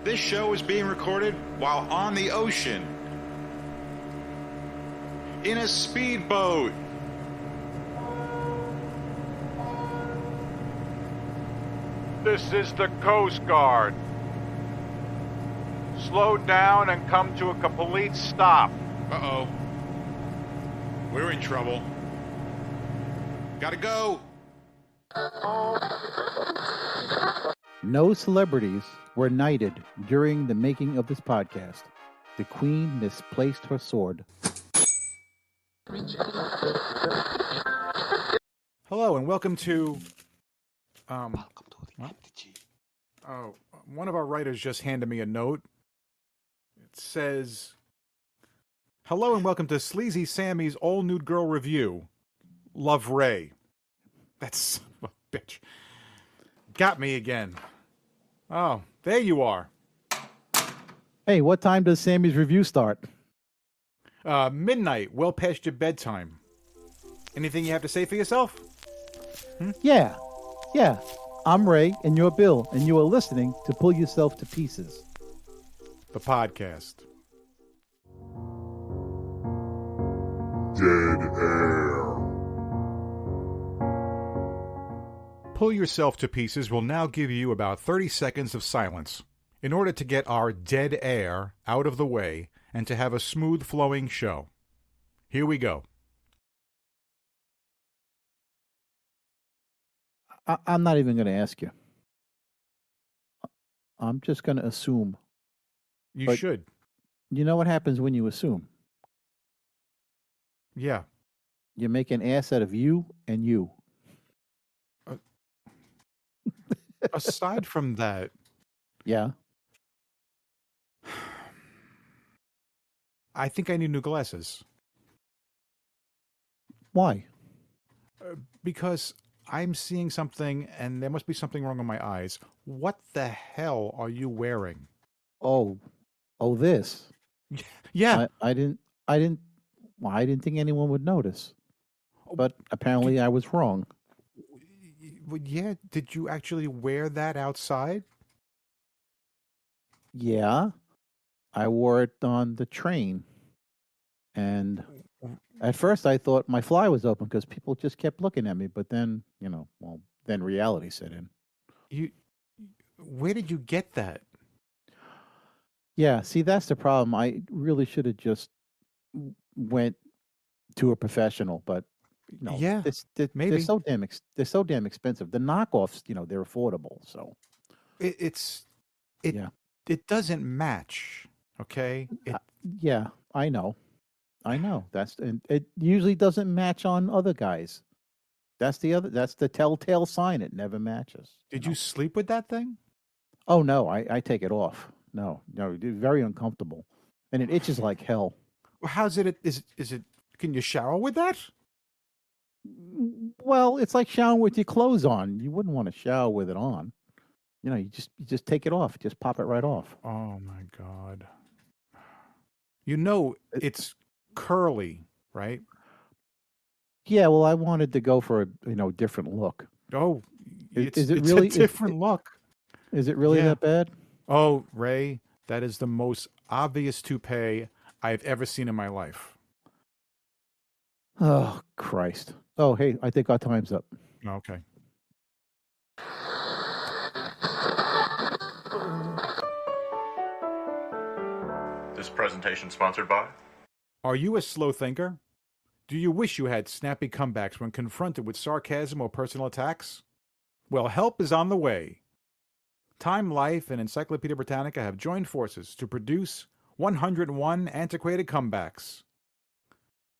This show is being recorded while on the ocean. In a speedboat. This is the Coast Guard. Slow down and come to a complete stop. Uh-oh. We're in trouble. Gotta go. No celebrities were knighted during the making of this podcast. The Queen misplaced her sword. Hello and welcome to one of our writers just handed me a note. It says, "Hello and welcome to Sleazy Sammy's All Nude Girl Review. Love, Ray." That's son of a bitch. Got me again. Oh, there you are. Hey, what time does Sammy's review start? Midnight, well past your bedtime. Anything you have to say for yourself? Yeah. I'm Ray, and you're Bill, and you are listening to Pull Yourself to Pieces. The podcast. Dead air. Pull Yourself to Pieces will now give you about 30 seconds of silence in order to get our dead air out of the way and to have a smooth flowing show. Here we go. I'm not even going to ask you. I'm just going to assume. You should. You know what happens when you assume? Yeah. You make an ass out of you and you. Aside from that, Yeah. I think I need new glasses. Why? Because I'm seeing something and there must be something wrong with my eyes. What the hell are you wearing? Oh, this. Yeah. I didn't think anyone would notice. But apparently I was wrong. Well, yeah. Did you actually wear that outside? Yeah. I wore it on the train. And at first I thought my fly was open because people just kept looking at me. But then, then reality set in. Where did you get that? Yeah, see, that's the problem. I really should have just went to a professional, but Yeah, maybe. they're so damn expensive. The knockoffs, they're affordable. So It doesn't match. Okay. yeah, I know. And it usually doesn't match on other guys. That's the telltale sign. It never matches. Did you sleep with that thing? Oh no, I take it off. No, it's very uncomfortable, and it itches like hell. Well, how's it? Is it? Can you shower with that? Well, it's like showering with your clothes on. You wouldn't want to shower with it on. You just take it off. Just pop it right off. Oh my God. It's curly, right? Yeah, well, I wanted to go for a different look. Oh, Is it really a different look? Is it really that bad? Oh, Ray, that is the most obvious toupee I've ever seen in my life. Oh, Christ. Oh, hey, I think our time's up. Okay. This presentation sponsored by... Are you a slow thinker? Do you wish you had snappy comebacks when confronted with sarcasm or personal attacks? Well, help is on the way. Time Life and Encyclopedia Britannica have joined forces to produce 101 antiquated comebacks.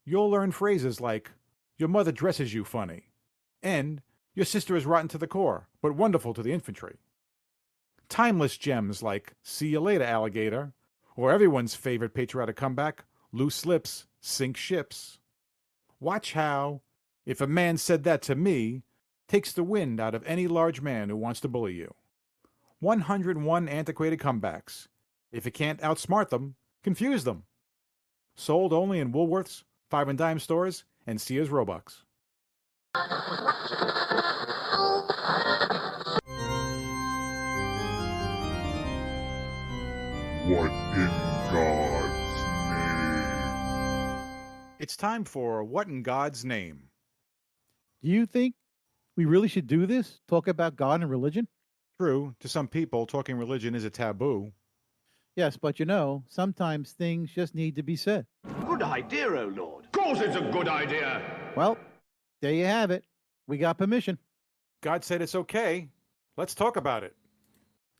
You'll learn phrases like, "Your mother dresses you funny," and "Your sister is rotten to the core, but wonderful to the infantry." Timeless gems like "See you later, alligator," or everyone's favorite patriotic comeback, "Loose lips sink ships." Watch how, "If a man said that to me," takes the wind out of any large man who wants to bully you. 101 antiquated comebacks. If you can't outsmart them, confuse them. Sold only in Woolworths, 5 and dime stores, and Sears Roebucks. What in God's name? It's time for What in God's Name? Do you think we really should do this? Talk about God and religion? True, to some people, talking religion is a taboo. Yes, but you know, sometimes things just need to be said. Good idea, oh Lord. Of course it's a good idea. Well, there you have it. We got permission. God said it's okay. Let's talk about it.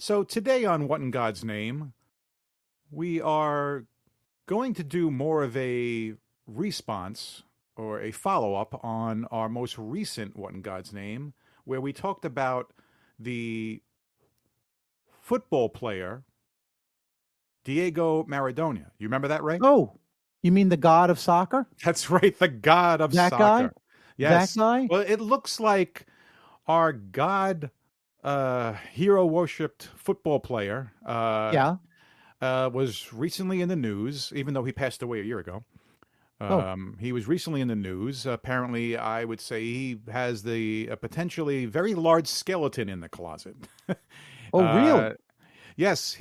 So today on What in God's Name, we are going to do more of a response or a follow-up on our most recent What in God's Name, where we talked about the football player Diego Maradona. You remember that, Ray? Oh, you mean the god of soccer? That's right, the god of That soccer. guy? Yes. That guy? Well, it looks like our god hero worshipped football player Yeah. was recently in the news, even though he passed away a year ago. He was recently in the news. Apparently, I would say he has a potentially very large skeleton in the closet. Oh, really? Yes,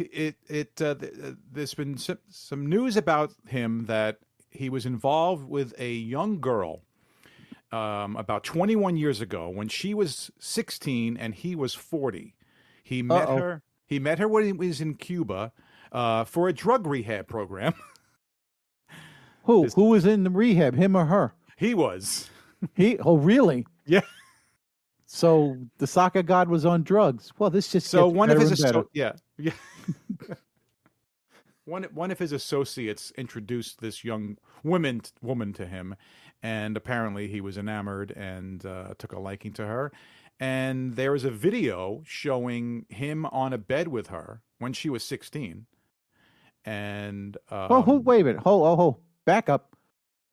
there's been some news about him that he was involved with a young girl about 21 years ago when she was 16 and he was 40. He met her. He met her when he was in Cuba for a drug rehab program. Who was in the rehab? Him or her? He was. Oh, really? Yeah. So the soccer god was on drugs. Well, this just So gets one of better his and better. yeah. One of his associates introduced this young woman to him, and apparently he was enamored and took a liking to her. And there is a video showing him on a bed with her when she was 16. And Wait a minute. Hold. Back up.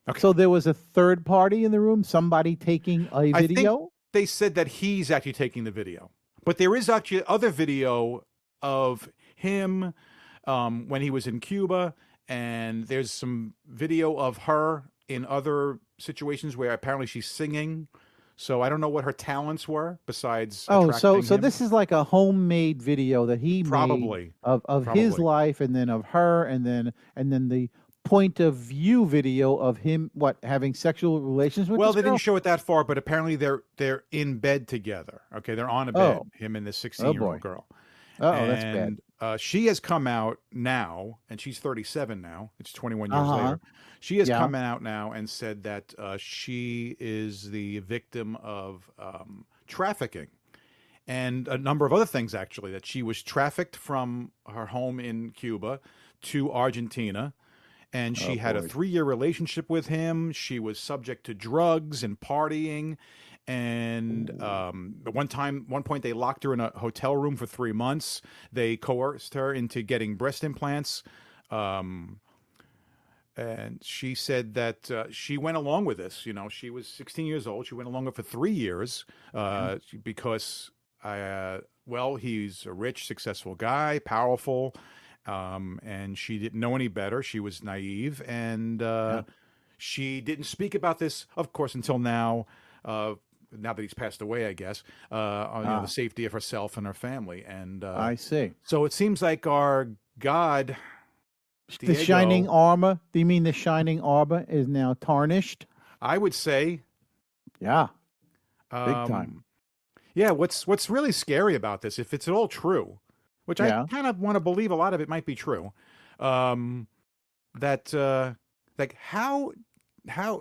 Okay. So there was a third party in the room, somebody taking a I think video? they said that he's actually taking the video, but there is actually other video of him when he was in Cuba, and there's some video of her in other situations where apparently she's singing. So I don't know what her talents were besides. So attracting him. this is like a homemade video that he Probably. made of his Probably. life, and then of her, and then the point of view video of him having sexual relations with. Well, this they girl? didn't show it that far, but apparently they're in bed together. Okay, they're on a bed. Him and this 16-year-old girl. Oh, that's bad. She has come out now, and she's 37 now. It's 21 years later. She has come out now and said that she is the victim of trafficking and a number of other things, actually, that she was trafficked from her home in Cuba to Argentina. And she had a 3-year relationship with him. She was subject to drugs and partying. And at one point, they locked her in a hotel room for 3 months. They coerced her into getting breast implants. And she said that she went along with this. You know, she was 16 years old. She went along with it for 3 years because, he's a rich, successful guy, powerful. And she didn't know any better. She was naive, and she didn't speak about this, of course, until now. Now that he's passed away, I guess, on the safety of herself and her family. And I see. So it seems like our God, The Diego, shining armor. Do you mean the shining armor is now tarnished? I would say, Yeah, big time. Yeah. What's really scary about this, if it's all true, which I kind of want to believe a lot of it might be true, that like how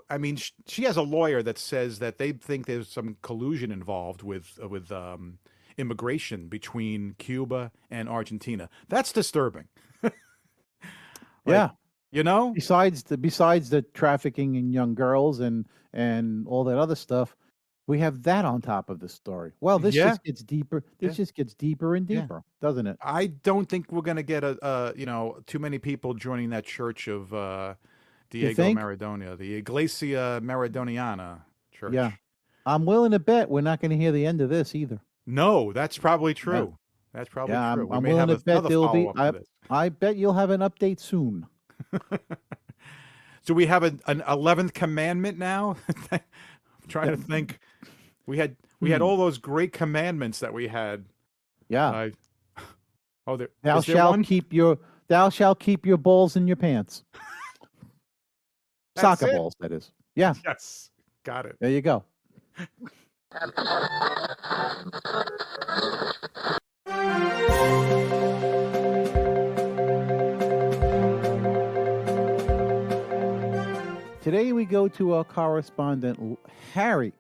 I mean, she has a lawyer that says that they think there's some collusion involved with immigration between Cuba and Argentina. That's disturbing. Yeah. You know, Besides the trafficking in young girls and all that other stuff, we have that on top of the story. Well, this just gets deeper. This just gets deeper and deeper, doesn't it? I don't think we're going to get too many people joining that church of Diego Maradona, the Iglesia Maradoniana church. Yeah. I'm willing to bet we're not going to hear the end of this either. No, that's probably true. No. That's probably Yeah, true. I'm We may willing have to bet another there'll be. follow-up to this. I bet you'll have an update soon. Do we have an 11th commandment now? I'm trying to think. We had all those great commandments that we had. Yeah. Thou Thou shalt keep your Thou shalt keep your balls in your pants. That's Soccer it? balls, that is. Yeah, Yes. Got it. there you go. Today we go to our correspondent, Harry.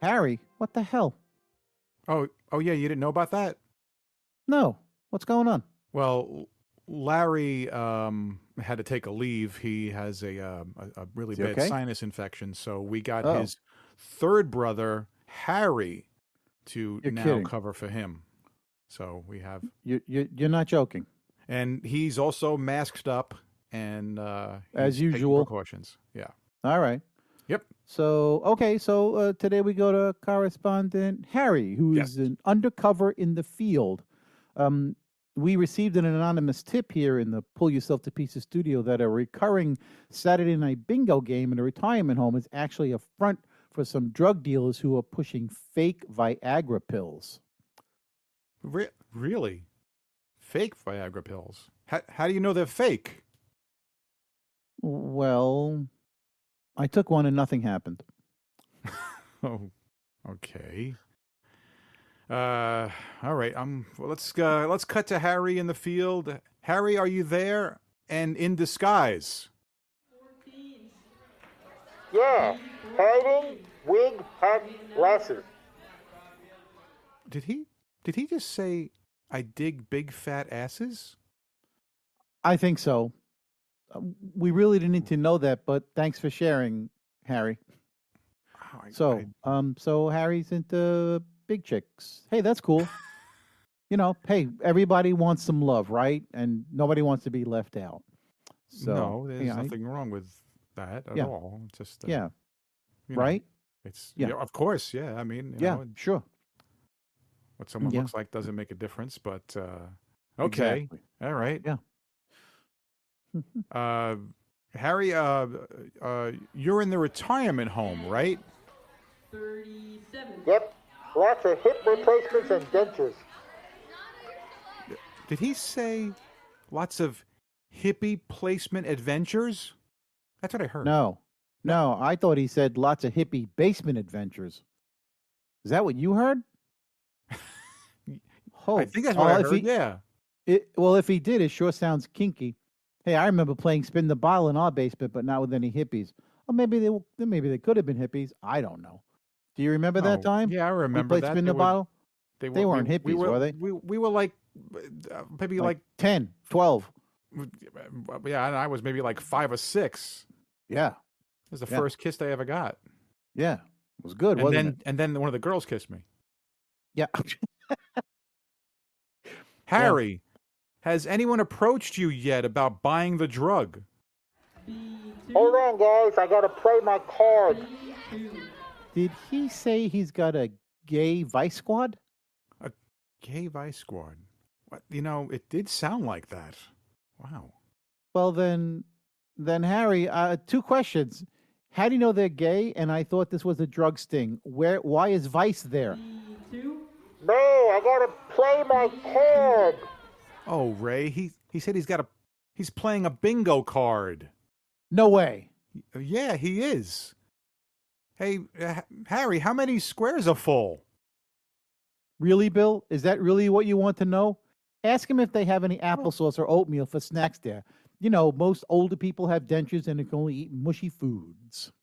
Harry, what the hell? Oh, yeah, you didn't know about that? No, what's going on? Well, Larry had to take a leave. He has a really Is he bad okay? sinus infection, so we got Oh. his third brother, Harry, to You're now kidding. cover for him. So we have, You're not joking. and he's also masked up and As he's taking usual. precautions. Yeah. All right. Yep. So, okay, so today we go to correspondent Harry, who is an undercover in the field. We received an anonymous tip here in the Pull Yourself to Pieces studio that a recurring Saturday night bingo game in a retirement home is actually a front for some drug dealers who are pushing fake Viagra pills. Really? Fake Viagra pills? How do you know they're fake? Well, I took one and nothing happened. Oh, okay. All right. Well, let's cut to Harry in the field. Harry, are you there and in disguise? Yeah, hiding, wig, hat, glasses. Did he just say I dig big fat asses? I think so. We really didn't need to know that, but thanks for sharing, Harry. Oh, So Harry's into big chicks. Hey, that's cool. Hey, everybody wants some love, right? And nobody wants to be left out. So no, there's yeah, nothing wrong with that at Yeah. all. It's just yeah, you know, right? It's Yeah. of course, yeah. I mean, you Yeah, know, sure. what someone Yeah. looks like doesn't make a difference, but okay, Exactly. all right. Yeah. Harry, you're in the retirement home, right? 37. Yep, lots of hip replacements and dentures. Did he say lots of hippie placement adventures? That's what I heard. No, I thought he said lots of hippie basement adventures. Is that what you heard? Oh, I think that's what I if heard. he- Yeah. Well, if he did, it sure sounds kinky. Hey, I remember playing spin the bottle in our basement, but not with any hippies. Or maybe they could have been hippies. I don't know. Do you remember that Oh, time? Yeah, I We remember played that. spin the bottle. They weren't hippies, were they? We were like maybe like 10, 12. yeah, and I was maybe like 5 or 6. Yeah, It was the Yeah. first kiss I ever got. yeah. It was good, And wasn't it? then one of the girls kissed me. Yeah. Harry, has anyone approached you yet about buying the drug? Hold on, guys, I gotta play my card. Did he say he's got a gay vice squad? Gay Vice Squad. What? It did sound like that. Wow. Well, then Harry, 2 questions. How do you know they're gay? And I thought this was a drug sting. Why is Vice there? No, I gotta play my card. Oh, Ray, he said he's playing a bingo card. No way. Yeah, he is. Hey, Harry, how many squares are full? Really, Bill? Is that really what you want to know? Ask him if they have any applesauce or oatmeal for snacks there. Most older people have dentures and they can only eat mushy foods.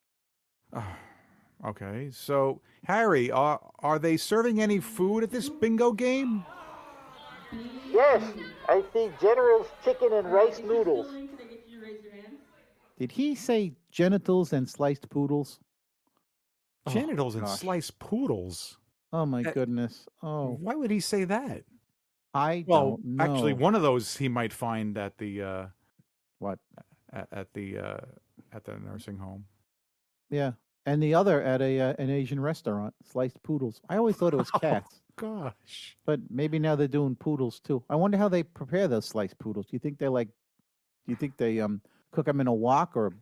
Okay, so Harry, are they serving any food at this bingo game? Yes, I see General's chicken and rice noodles. Can I get you to raise your hand? Did he say genitals and sliced poodles? Oh, Genitals and gosh. sliced poodles. Oh my goodness. Oh, Why would he say that? I Well, don't know. actually, one of those he might find at the What? at the nursing home. Yeah. And the other at an Asian restaurant, sliced poodles. I always thought it was cats, Gosh. but maybe now they're doing poodles too. I wonder how they prepare those sliced poodles. Do you think they cook them in a wok or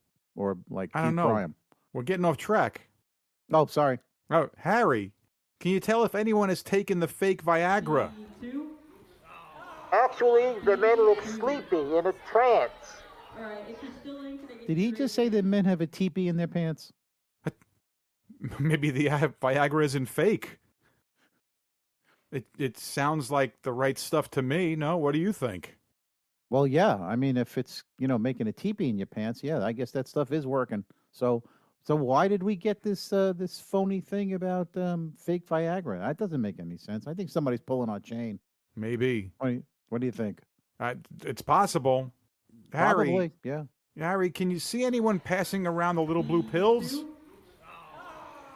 like I don't deep know. fry 'em? We're getting off track. Oh, sorry. Oh, Harry, can you tell if anyone has taken the fake Viagra? 2. Actually, the men look sleepy in a trance. All right, if you're still in, can I get Did you he to just raise say your that hand? men have a teepee in their pants? Maybe the Viagra isn't fake. It sounds like the right stuff to me. No, what do you think? Well, yeah. I mean, if it's making a teepee in your pants, yeah, I guess that stuff is working. So why did we get this phony thing about fake Viagra? That doesn't make any sense. I think somebody's pulling our chain. Maybe. What do you think? It's possible. Harry, Probably, yeah. Harry, can you see anyone passing around the little blue pills?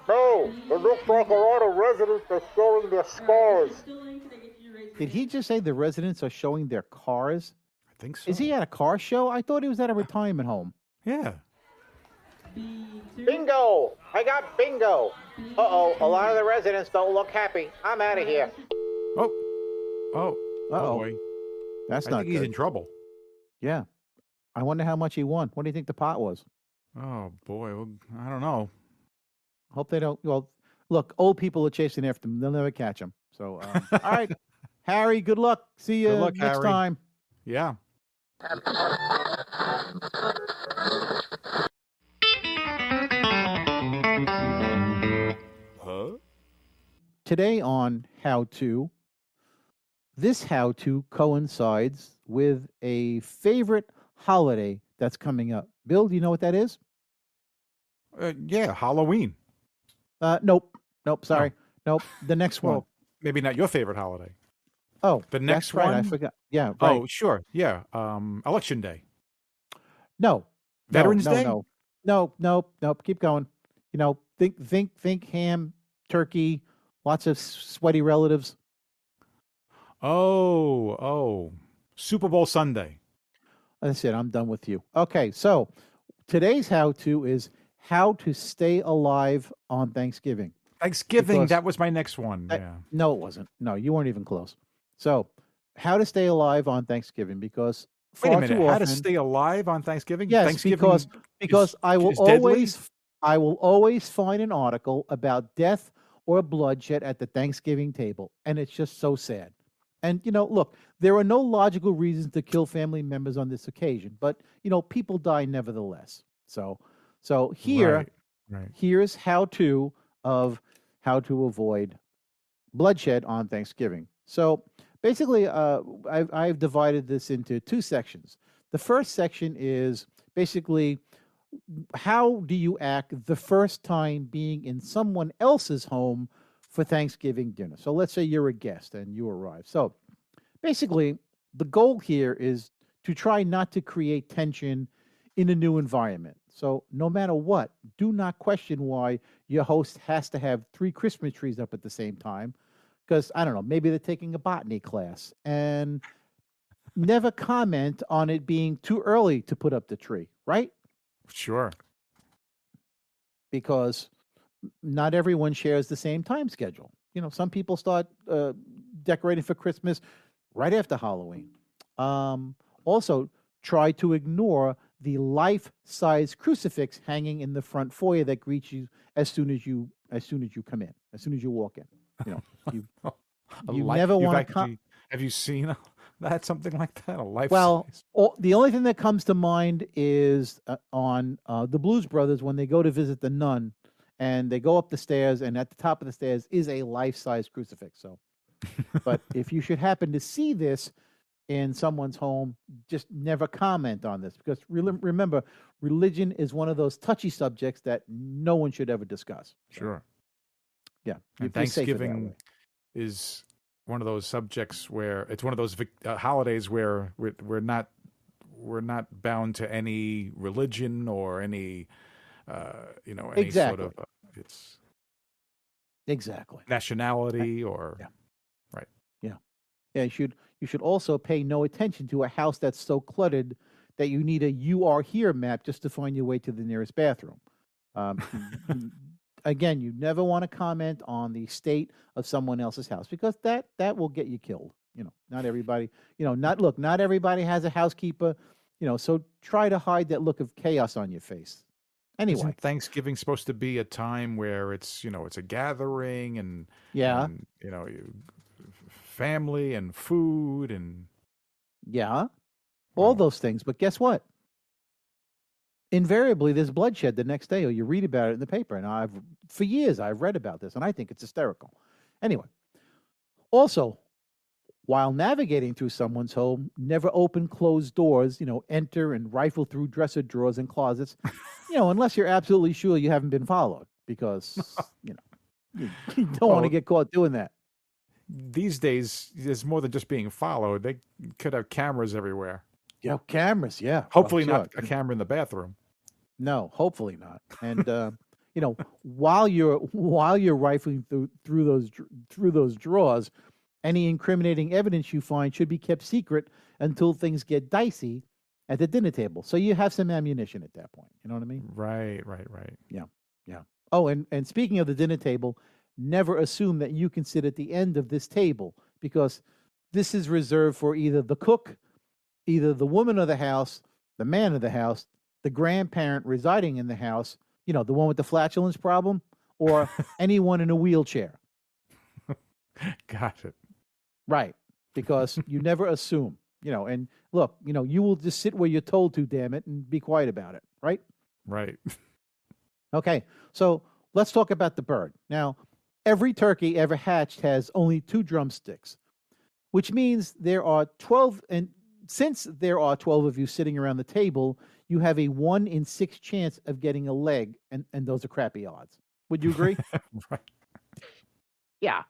No, it looks like a lot of residents are showing their scars. Still in, can I get you to raise your Did he just say the residents are showing their cars? I think so. Is he at a car show? I thought he was at a retirement home. Yeah. B2? Bingo! I got bingo! Uh-oh, a lot of the residents don't look happy. I'm out of here. Oh. Oh. Uh-oh. Boy. That's I not think he's good. in trouble. Yeah. I wonder how much he won. What do you think the pot was? Oh boy. Well, I don't know. Hope they don't. Well, look, old people are chasing after him. They'll never catch him. So, all right. Harry, good luck. See you Good luck, next Harry. time. Yeah. Huh? Today on How To, this How To coincides with a favorite holiday that's coming up. Bill, do you know what that is? Yeah. Halloween. Nope. Sorry. Nope. The next one. Well, maybe not your favorite holiday. Oh, the next that's right. I one? forgot. Yeah. Right. Oh, sure. Yeah. Election Day. No. Veterans no, Day? No. Nope. Keep going. Think ham, turkey, lots of sweaty relatives. Oh. Super Bowl Sunday. That's it. I'm done with you. Okay. So today's how to is how to stay alive on Thanksgiving. Thanksgiving. Because- That was my next one. I- Yeah. No, it wasn't. No, you weren't even close. So, how to stay alive on Thanksgiving because Wait a far minute. too How often, to stay alive on Thanksgiving? yes, Thanksgiving because I will is deadly? always find an article about death or bloodshed at the Thanksgiving table, and it's just so sad. And look, there are no logical reasons to kill family members on this occasion, but people die nevertheless. So here, Right. here's how to avoid bloodshed on Thanksgiving. So basically, I've divided this into two sections. The first section is basically how do you act the first time being in someone else's home for Thanksgiving dinner. So let's say you're a guest and you arrive. So basically, the goal here is to try not to create tension in a new environment. So no matter what, do not question why your host has to have 3 Christmas trees up at the same time. Because I don't know, maybe they're taking a botany class, and never comment on it being too early to put up the tree, right? Sure. Because not everyone shares the same time schedule. Some people start decorating for Christmas right after Halloween. Also, try to ignore the life-size crucifix hanging in the front foyer that greets you as soon as you come in, as soon as you walk in. You never want to. Have you seen that? Something like that? A life Well, size? the only thing that comes to mind is on the Blues Brothers when they go to visit the nun, and they go up the stairs, and at the top of the stairs is a life-size crucifix. So, but if you should happen to see this in someone's home, just never comment on this because remember, religion is one of those touchy subjects that no one should ever discuss. So, Sure. yeah, And you're safer that Thanksgiving way. is one of those subjects where it's one of those holidays where we're not bound to any religion or any any Exactly. sort of it's Exactly. nationality or Yeah. Yeah, you should also pay no attention to a house that's so cluttered that you need a "you are here" map just to find your way to the nearest bathroom. Again, you never want to comment on the state of someone else's house because that will get you killed. Not everybody. Not everybody has a housekeeper. So try to hide that look of chaos on your face. Anyway, Isn't Thanksgiving supposed to be a time where it's it's a gathering and yeah, family and food and Yeah, all those things. But guess what? Invariably, there's bloodshed the next day, or you read about it in the paper. And for years, I've read about this, and I think it's hysterical. Anyway, also, while navigating through someone's home, never open closed doors, enter and rifle through dresser drawers and closets, unless you're absolutely sure you haven't been followed, because, you don't want to get caught doing that. These days, there's more than just being followed. They could have cameras everywhere. Yeah, cameras, yeah. Hopefully Well, not a camera in the bathroom. No, hopefully not. And while you're rifling through those drawers, any incriminating evidence you find should be kept secret until things get dicey at the dinner table. So you have some ammunition at that point. You know what I mean? Right. Yeah. Oh, and speaking of the dinner table, never assume that you can sit at the end of this table, because this is reserved for either the cook, either the woman of the house, the man of the house, the grandparent residing in the house, the one with the flatulence problem, or anyone in a wheelchair. Got it. Right. Because you never assume, and look, you will just sit where you're told to, damn it, and be quiet about it. Right. Right. Okay. So let's talk about the bird. Now, every turkey ever hatched has only 2 drumsticks, which means there are 12. And since there are 12 of you sitting around the table, you have a 1 in 6 chance of getting a leg. And those are crappy odds. Would you agree? Right. Yeah.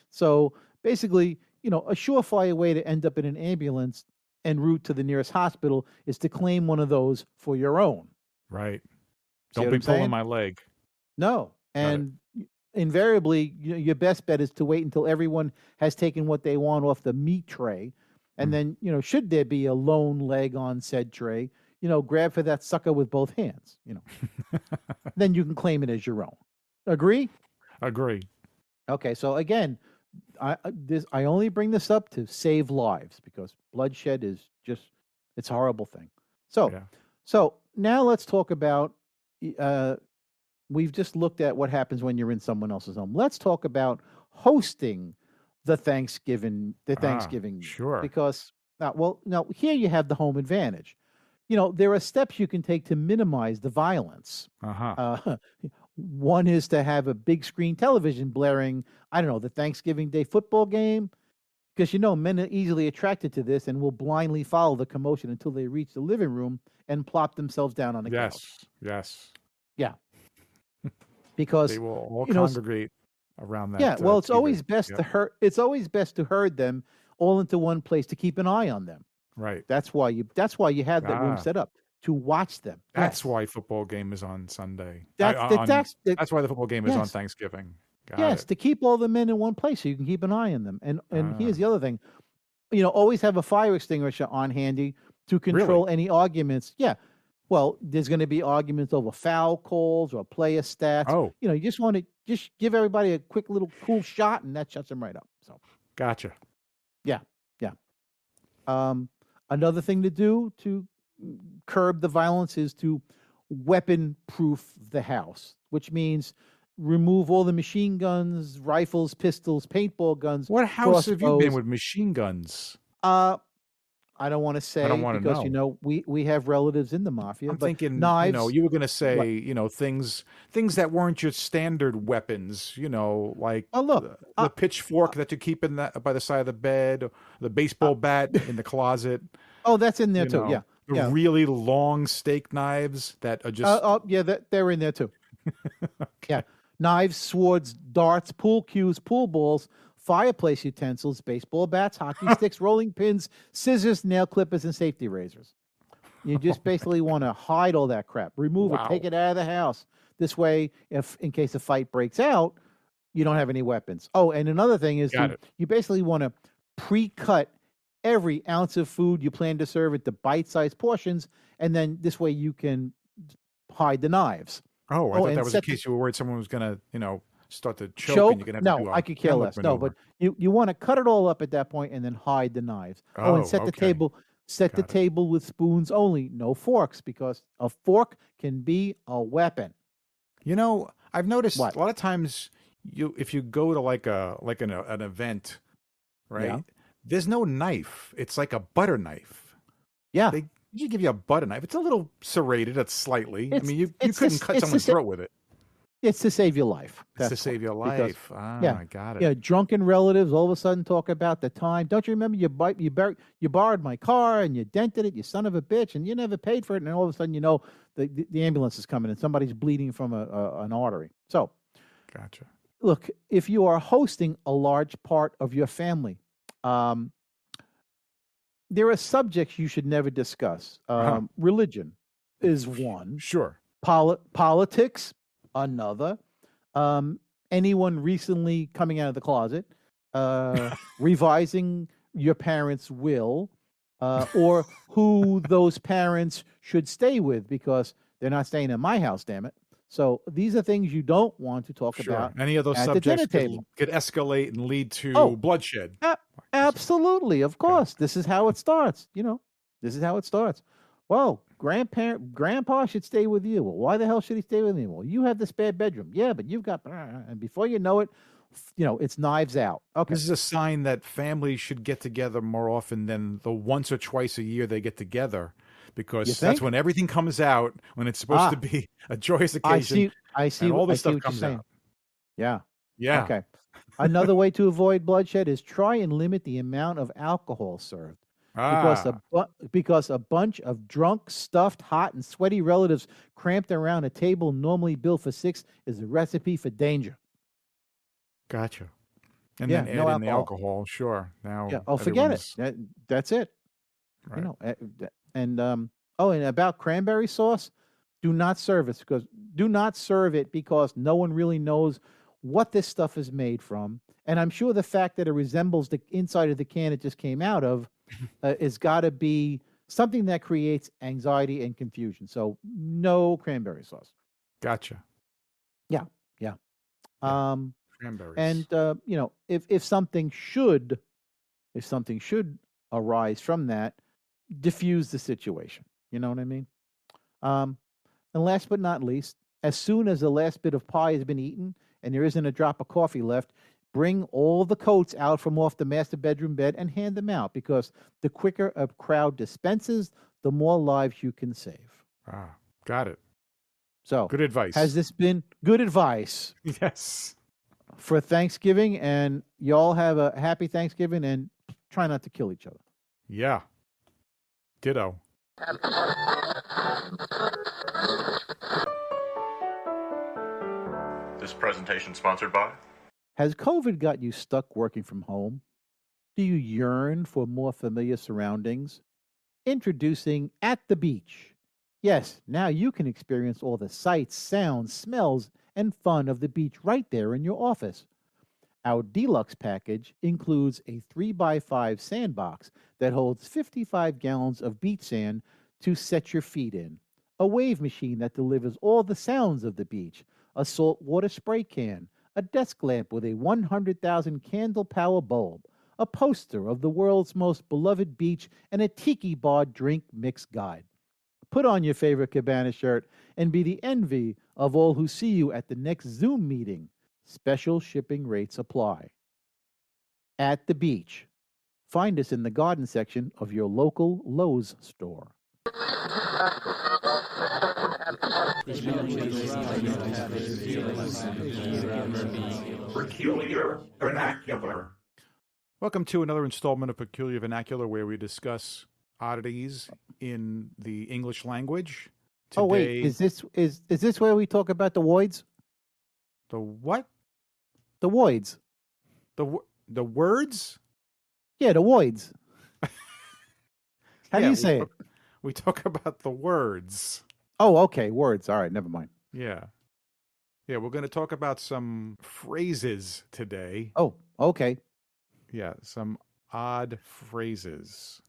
So basically, a surefire way to end up in an ambulance en route to the nearest hospital is to claim one of those for your own. Right. See Don't what be I'm pulling saying? my leg. No. And invariably, your best bet is to wait until everyone has taken what they want off the meat tray. And then, should there be a lone leg on said tray, grab for that sucker with both hands, Then you can claim it as your own. Agree? Agree. Okay, so again, I only bring this up to save lives, because bloodshed is it's a horrible thing. So now let's talk about. We've just looked at what happens when you're in someone else's home. Let's talk about hosting the Thanksgiving. Sure. Because now here you have the home advantage. There are steps you can take to minimize the violence. One is to have a big screen television blaring, I don't know, the Thanksgiving Day football game, because men are easily attracted to this and will blindly follow the commotion until they reach the living room and plop themselves down on the couch. Yes. Yeah. Because they will all congregate around that. Yeah, well, it's TV. always best to herd them all into one place to keep an eye on them. Right. That's why you have that room set up, to watch them. That's why football game is on Sunday. That's why the football game is on Thanksgiving. Got it. To keep all the men in one place so you can keep an eye on them. And here's the other thing. Always have a fire extinguisher on handy to control any arguments. Yeah. Well, there's going to be arguments over foul calls or player stats. Oh. You just want to just give everybody a quick little cool shot, and that shuts them right up. So Gotcha. Yeah. Another thing to do to curb the violence is to weapon-proof the house, which means remove all the machine guns, rifles, pistols, paintball guns. What house have you been crossbows. with machine guns? I don't want to say, I don't wanna because know. we have relatives in the mafia. I'm but thinking, knives. you were going to say, things that weren't your standard weapons, like the pitchfork that you keep by the side of the bed, or the baseball bat in the closet. Oh, that's in there too. Yeah. The really long steak knives that are just. They're in there too. Yeah. Knives, swords, darts, pool cues, pool balls, fireplace utensils, baseball bats, hockey sticks, rolling pins, scissors, nail clippers, and safety razors. You just basically want to hide all that crap. Remove it. Take it out of the house. This way, in case a fight breaks out, you don't have any weapons. Oh, and another thing is you basically want to pre-cut every ounce of food you plan to serve into bite-sized portions, and then this way you can hide the knives. Oh, I thought that was in case you were worried someone was going to, start to choke and you're going to have to do I could care less. No, but you want to cut it all up at that point and then hide the knives. And set the table. Set the table with spoons only, no forks, because a fork can be a weapon. I've noticed a lot of times if you go to like an event, right? Yeah. There's no knife. It's like a butter knife. Yeah. They usually give you a butter knife. It's a little serrated. It's slightly. I It's- mean, you it's couldn't just- cut it's someone's just- throat with it. It's to save your life. It's to That's save your why. Because- life. Ah, yeah. I got it. Yeah, drunken relatives all of a sudden talk about the time. Don't you remember you borrowed my car and you dented it, you son of a bitch, and you never paid for it, and then all of a sudden you know the ambulance is coming and somebody's bleeding from an artery. So, Gotcha. look, if you are hosting a large part of your family, there are subjects you should never discuss. Religion is one. Sure. Politics, another. Anyone recently coming out of the closet, revising your parents' will, or who those parents should stay with because they're not staying in my house, damn it. So these are things you don't want to talk Sure. about Any of those at the dinner subjects table. could escalate and lead to Oh. bloodshed. Absolutely, of course. This is how it starts. This is how it starts. Well, grandpa should stay with you. Well, why the hell should he stay with me? Well, you have the spare bedroom. Yeah, but you've got, and before you know it, it's knives out. Okay. This is a sign that families should get together more often than the once or twice a year they get together, because You that's think? when everything comes out, when it's supposed to be a joyous occasion. I see. and all this I see stuff what you're comes saying. out. Yeah. Yeah. Okay. Another way to avoid bloodshed is try and limit the amount of alcohol served. Because a bunch of drunk, stuffed, hot, and sweaty relatives cramped around a table normally built for 6 is a recipe for danger. Gotcha. And Yeah, then no add in the alcohol. alcohol. Sure. Now, Yeah. Oh, forget it. everyone's- That's it. Right. And about cranberry sauce, do not serve it because no one really knows what this stuff is made from. And I'm sure the fact that it resembles the inside of the can it just came out of has got to be something that creates anxiety and confusion. So no cranberry sauce. Gotcha. Yeah. Cranberries. And if something should arise from that, diffuse the situation. You know what I mean? And last but not least, as soon as the last bit of pie has been eaten and there isn't a drop of coffee left, bring all the coats out from off the master bedroom bed and hand them out, because the quicker a crowd dispenses, the more lives you can save. Got it. So, Good advice. has this been good advice Yes. for Thanksgiving? And y'all have a happy Thanksgiving and try not to kill each other. Yeah. Ditto. This presentation sponsored by Has COVID got you stuck working from home? Do you yearn for more familiar surroundings? Introducing At the Beach. Yes, now you can experience all the sights, sounds, smells, and fun of the beach right there in your office. Our deluxe package includes a 3x5 sandbox that holds 55 gallons of beach sand to set your feet in, a wave machine that delivers all the sounds of the beach, a saltwater spray can, a desk lamp with a 100,000 candle power bulb, a poster of the world's most beloved beach, and a tiki bar drink mix guide. Put on your favorite Cabana shirt and be the envy of all who see you at the next Zoom meeting. Special shipping rates apply. At the Beach. Find us in the garden section of your local Lowe's store. Peculiar vernacular. Welcome to another installment of Peculiar Vernacular, where we discuss oddities in the English language. Today, Oh wait, is this where we talk about the voids? the what? The voids. The words? Yeah, the voids. How do Yeah, you say it? We talk about the words. Oh, okay, words. All right, never mind. Yeah. Yeah, we're going to talk about some phrases today. Oh, okay. Yeah, some odd phrases.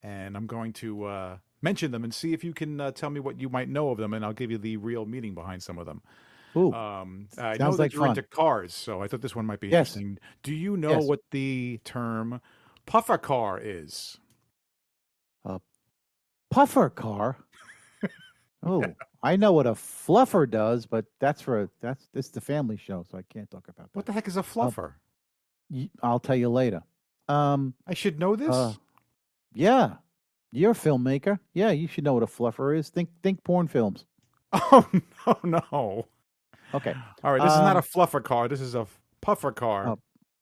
And I'm going to mention them and see if you can tell me what you might know of them, and I'll give you the real meaning behind some of them. Ooh, I know sounds that like you're fun. into cars, so I thought this one might be Yes. interesting. Do you know Yes. what the term puffer car is? Puffer car. Oh, I know what a fluffer does, but this is the family show, so I can't talk about that. What the heck is a fluffer? I'll tell you later. I should know this. Yeah, you're a filmmaker. Yeah, you should know what a fluffer is. Think porn films. Oh no. Okay. All right, this is not a fluffer car. This is a puffer car.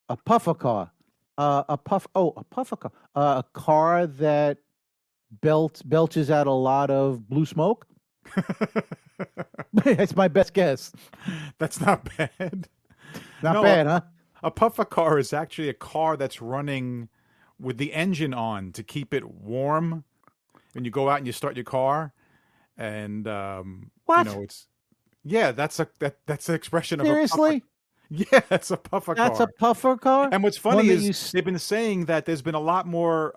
A puffer car. A puffer car. A car that belches out a lot of blue smoke. That's my best guess. That's not bad. Not bad, huh? A puffer car is actually a car that's running with the engine on to keep it warm when you go out and you start your car. And What? That's an expression of Seriously? a puffer. Yeah, it's a puffer car. That's a puffer car. And what's funny is they've been saying that there's been a lot more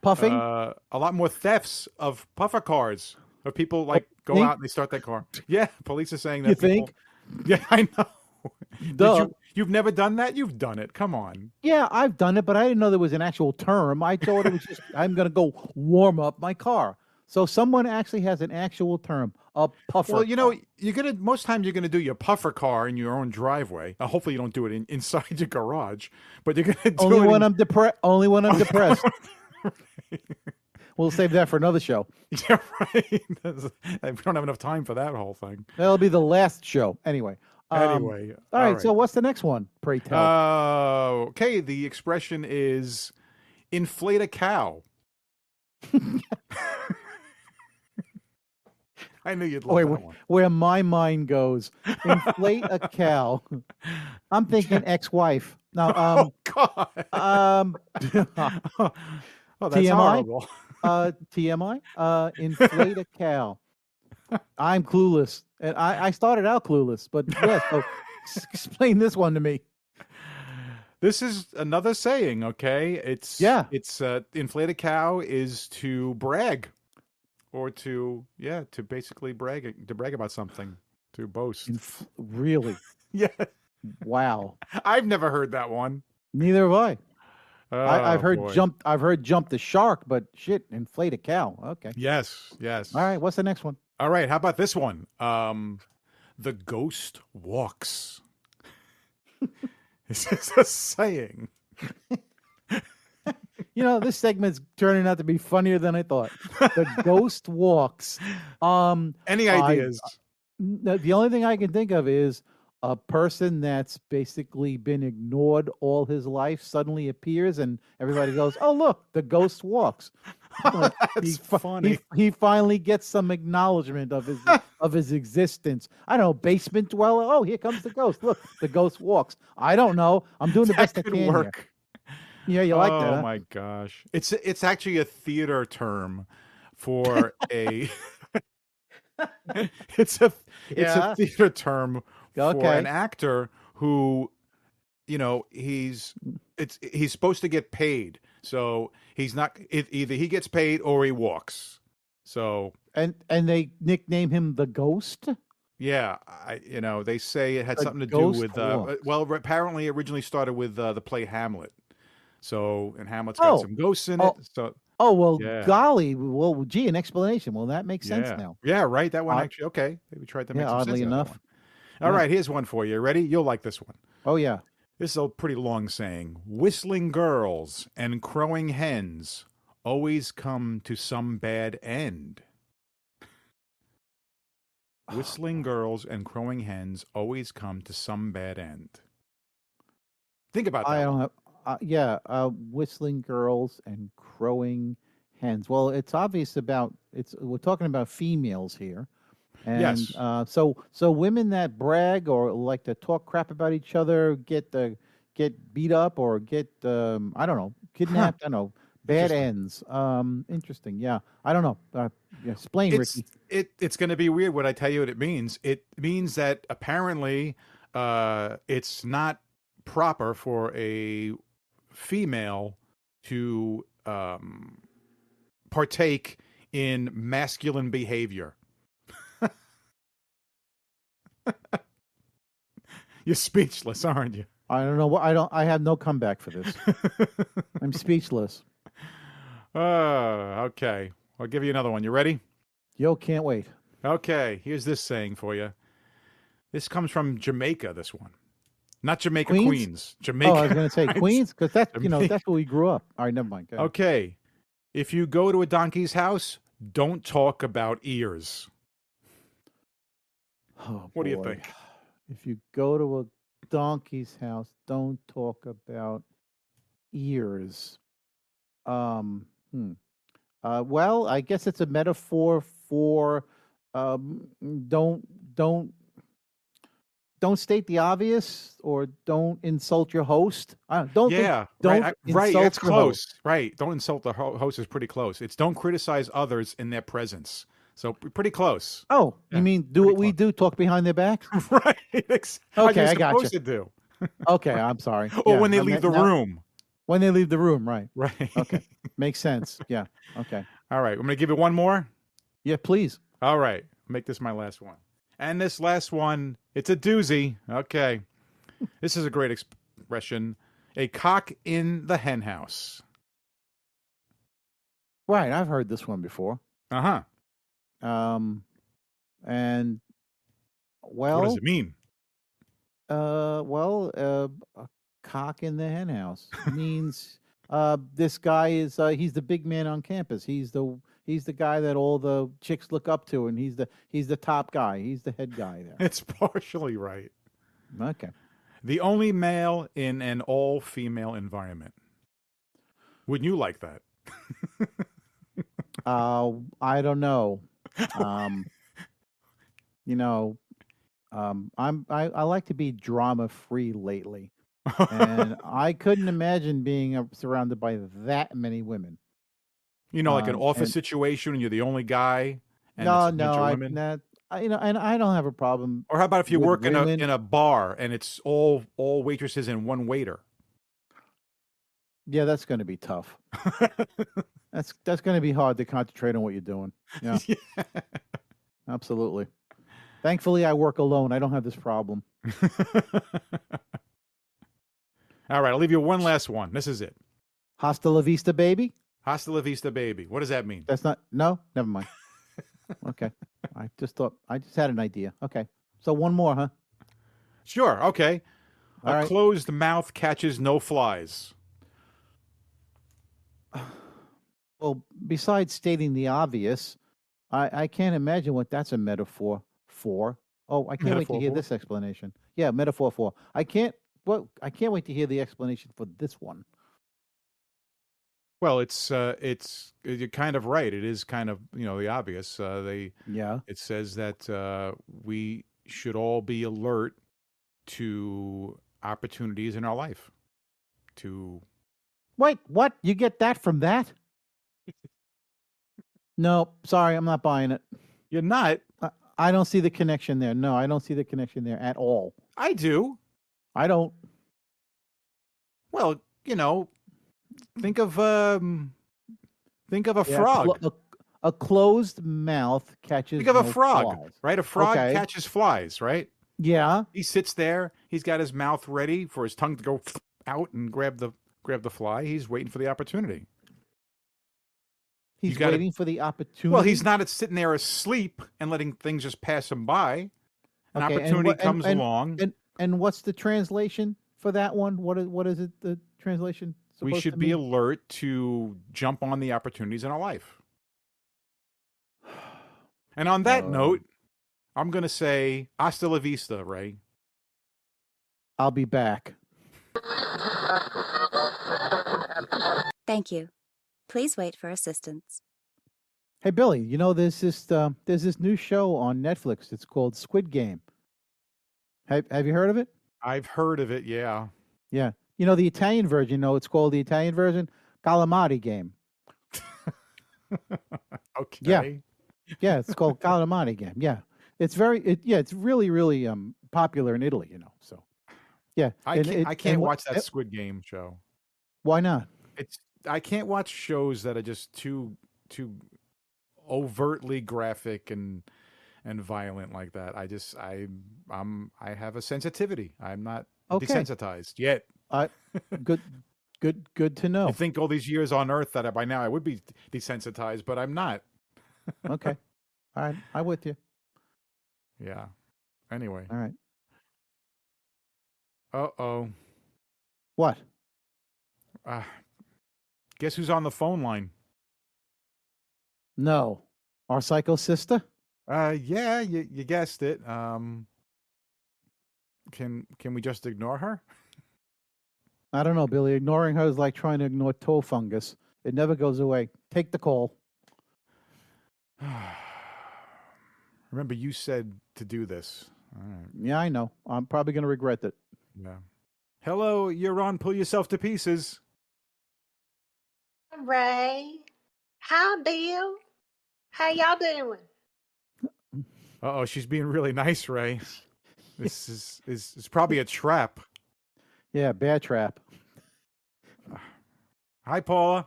puffing, a lot more thefts of puffer cars. Of people go out and they start that car. Yeah, police are saying that. You think? Yeah, I know. Duh. You've never done that? You've done it. Come on. Yeah, I've done it, but I didn't know there was an actual term. I thought it was just I'm going to go warm up my car. So someone actually has an actual term, a puffer. Well, most times you're gonna do your puffer car in your own driveway. Hopefully you don't do it inside your garage, but you're gonna do only it when I'm depressed. Only when I'm depressed. We'll save that for another show. Yeah, right. We don't have enough time for that whole thing. That'll be the last show. Anyway. All right. So what's the next one? Pray tell. Okay. The expression is inflate a cow. I knew you'd love that one. Where my mind goes, inflate a cow. I'm thinking ex-wife. Now, oh God. Oh, that's TMI? horrible. TMI. Inflate a cow. I'm clueless, and I started out clueless, but yeah. So explain this one to me. This is another saying. Okay, it's inflate a cow is to brag. Or to basically brag about something, to boast. Really? Yeah. Wow. I've never heard that one. Neither have I. I've heard boy. jump. I've heard jump the shark, but shit, inflate a cow. Okay. Yes. All right. What's the next one? All right. How about this one? The ghost walks. This is a saying. This segment's turning out to be funnier than I thought. The ghost walks. Any ideas? The only thing I can think of is a person that's basically been ignored all his life suddenly appears, and everybody goes, "Oh, look, the ghost walks." Like, That's funny. He finally gets some acknowledgement of his existence. I don't know, basement dweller. Oh, here comes the ghost. Look, the ghost walks. I don't know. I'm doing the best I can here. Work. Yeah, you like that? Oh huh? my gosh! It's actually a theater term for a. It's a theater term for an actor who, he's supposed to get paid, so he's not. Either he gets paid or he walks. So and they nickname him the Ghost. Yeah, they say it had something to do with. Apparently, it originally started with the play Hamlet. So, and Hamlet's got some ghosts in it. So, golly. Well, gee, an explanation. Well, that makes sense now. Yeah, right. That one actually, okay. Maybe tried to make some oddly sense enough. All right, here's one for you. Ready? You'll like this one. Oh, yeah. This is a pretty long saying. Whistling girls and crowing hens always come to some bad end. Whistling girls and crowing hens always come to some bad end. Think about that. I don't have. Whistling girls and crowing hens. Well, it's obvious we're talking about females here. And yes. So women that brag or like to talk crap about each other get beat up or get I don't know, kidnapped. I don't know, bad ends. Interesting. Yeah, I don't know. Explain, Ricky. It's going to be weird when I tell you what it means. It means that apparently it's not proper for a female to partake in masculine behavior. You're speechless, aren't you? I don't know. I have no comeback for this. I'm speechless. Okay. I'll give you another one. You ready? Yo, can't wait. Okay. Here's this saying for you. This comes from Jamaica, this one. Not Jamaica, Queens? Queens. Jamaica. Oh, I was going to say Queens because that's Jamaica. that's where we grew up. All right, never mind. Go ahead. Okay. If you go to a donkey's house, don't talk about ears. Oh, What do you boy. think? If you go to a donkey's house, don't talk about ears. Well, I guess it's a metaphor for don't don't don't state the obvious or don't insult your host. Don't think- Yeah, don't right. insult That's your close. host. Right. Don't insult the host is pretty close. It's don't criticize others in their presence. So pretty close. Oh, Yeah, you mean do pretty what we do, talk behind their backs? Right. Okay, I I got supposed you. to do. Okay, I'm sorry. Or Yeah, when they I leave meant- the no, room. When they leave the room, right? Right. Okay, makes sense. Yeah. Okay. All right. I'm going to give it one more. Yeah, please. All right. Make this my last one. And this last one, it's a doozy. Okay. This is a great expression. A cock in the hen house. Right, I've heard this one before. Uh-huh. And well, What does it mean? a cock in the hen house means this guy is he's the big man on campus. He's the guy that all the chicks look up to, and he's the top guy. He's the head guy there. It's partially right. Okay. The only male in an all-female environment. Wouldn't you like that? I don't know. I like to be drama free lately, and I couldn't imagine being surrounded by that many women. Like an office and- situation and you're the only guy and No, it's a bunch no, of women? and I don't have a problem. Or how about if you with work in women. a bar and it's all waitresses and one waiter? Yeah, that's going to be tough. That's going to be hard to concentrate on what you're doing. Yeah, absolutely. Thankfully, I work alone. I don't have this problem. All right, I'll leave you one last one. This is it. Hasta la vista, baby. Hasta la vista, baby. What does that mean? That's not. No, never mind. Okay, I just had an idea. Okay, so one more, huh? Sure, okay. All A right. closed mouth catches no flies. Well, besides stating the obvious, I can't imagine what that's a metaphor for. Oh, I can't wait to Metaphor hear for? this explanation. Yeah, metaphor for. I can't wait to hear the explanation for this one. Well, you're kind of right. It is kind of, the obvious. Yeah. It says that we should all be alert to opportunities in our life. Wait, what? You get that from that? No, sorry, I'm not buying it. You're not. I don't see the connection there. No, I don't see the connection there at all. I do. I don't. Well, think of a Yeah, frog. A closed mouth catches. Think of a no frog, flies. right? A frog Okay. catches flies, right? Yeah. He sits there. He's got his mouth ready for his tongue to go out and grab the fly. He's waiting for the opportunity. He's gotta- waiting for the opportunity. Well, he's not sitting there asleep and letting things just pass him by. An Okay, and opportunity what- comes along. And what's the translation for that one? What is it? The translation? We supposed should to be mean? alert to jump on the opportunities in our life. And on that note, I'm going to say hasta la vista, Ray. I'll be back. Thank you. Please wait for assistance. Hey Billy, there's this new show on Netflix. It's called Squid Game. Have you heard of it? I've heard of it, yeah. Yeah. The Italian version. It's called the Italian version, Calamari Game. Okay. Yeah, it's called Calamari Game. Yeah, it's it's really really popular in Italy. So yeah, I can't and watch that Squid Game show. Why not? I can't watch shows that are just too overtly graphic and violent like that. I have a sensitivity. I'm not Okay. desensitized yet. Good to know. I think all these years on Earth that by now I would be desensitized, but I'm not. Okay, all right, I'm with you. Yeah. Anyway. All right. Uh-oh. What? Guess who's on the phone line? No. Our psycho sister? Yeah, you guessed it. Can we just ignore her? I don't know, Billy. Ignoring her is like trying to ignore toe fungus. It never goes away. Take the call. Remember, you said to do this. All right. Yeah, I know. I'm probably going to regret it. Yeah. Hello, you're on Pull Yourself to Pieces. Ray. Hi, Bill. How y'all doing? Uh-oh, she's being really nice, Ray. This is probably a trap. Yeah, bear trap. Hi, Paula.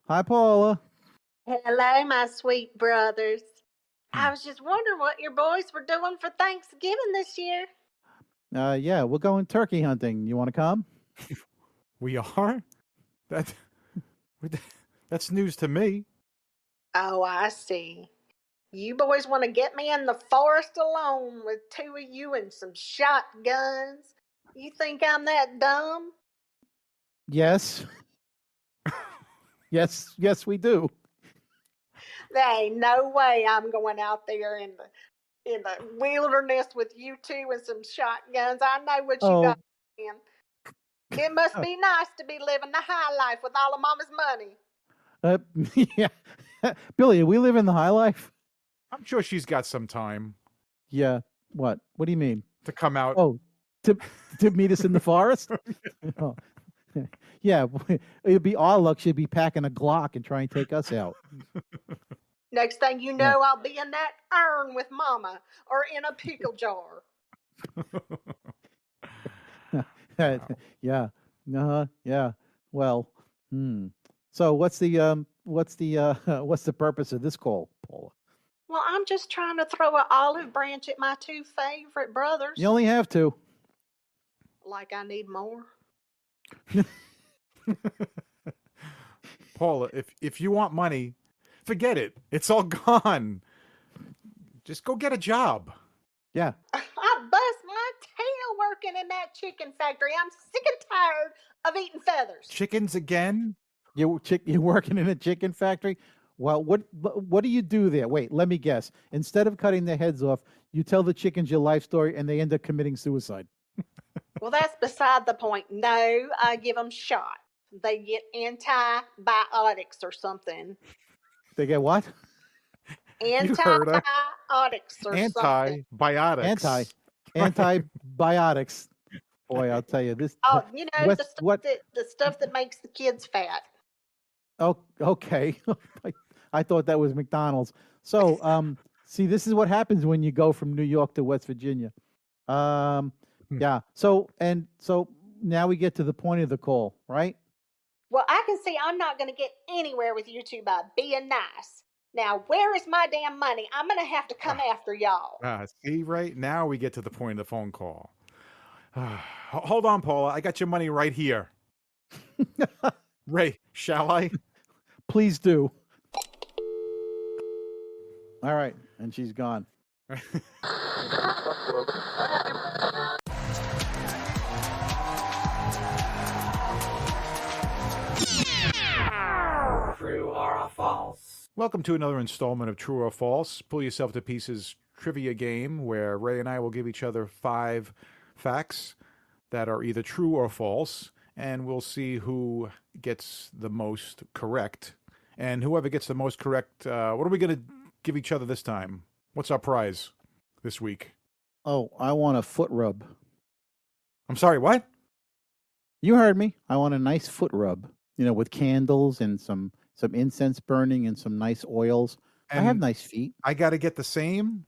Hi, Paula. Hello, my sweet brothers. I was just wondering what your boys were doing for Thanksgiving this year. Yeah, we're going turkey hunting. You want to come? We are? That's news to me. Oh, I see. You boys want to get me in the forest alone with two of you and some shotguns? You think I'm that dumb? Yes. Yes, we do. There ain't no way I'm going out there in the wilderness with you two and some shotguns. I know what you got in. It must be nice to be living the high life with all of Mama's money. Yeah. Billy, we live in the high life? I'm sure she's got some time. Yeah. What? What do you mean? To come out. Oh, to meet us in the forest? Oh. Yeah, it'd be our luck. She'd be packing a Glock and try and take us out. Next thing you know, I'll be in that urn with Mama or in a pickle jar. Yeah. Yeah. Well, So what's the purpose of this call, Paula? Well, I'm just trying to throw an olive branch at my two favorite brothers. You only have two. Like I need more. Paula, if you want money, forget it. It's all gone. Just go get a job. Yeah. I bust my tail working in that chicken factory. I'm sick and tired of eating feathers. Chickens again? You're working in a chicken factory? Well, what do you do there? Wait, let me guess. Instead of cutting their heads off, you tell the chickens your life story and they end up committing suicide. Well, that's beside the point. No, I give them shots. They get antibiotics or something. They get what? Antibiotics or something. Antibiotics. Antibiotics. Boy, I'll tell you this. Oh, you know, the stuff that makes the kids fat. Oh, okay. I thought that was McDonald's. So, see, this is what happens when you go from New York to West Virginia. Yeah. So now we get to the point of the call, right? Well, I can see I'm not going to get anywhere with you two by being nice. Now, where is my damn money? I'm going to have to come after y'all. See, right now we get to the point of the phone call. Hold on, Paula. I got your money right here. Ray, shall I? Please do. All right. And she's gone. True or false? Welcome to another installment of True or False, Pull Yourself to Pieces trivia game, where Ray and I will give each other 5 facts that are either true or false, and we'll see who gets the most correct. And whoever gets the most correct, what are we going to give each other this time? What's our prize this week? Oh, I want a foot rub. I'm sorry, what? You heard me. I want a nice foot rub, with candles and some incense burning and some nice oils. And I have nice feet. I got to get the same?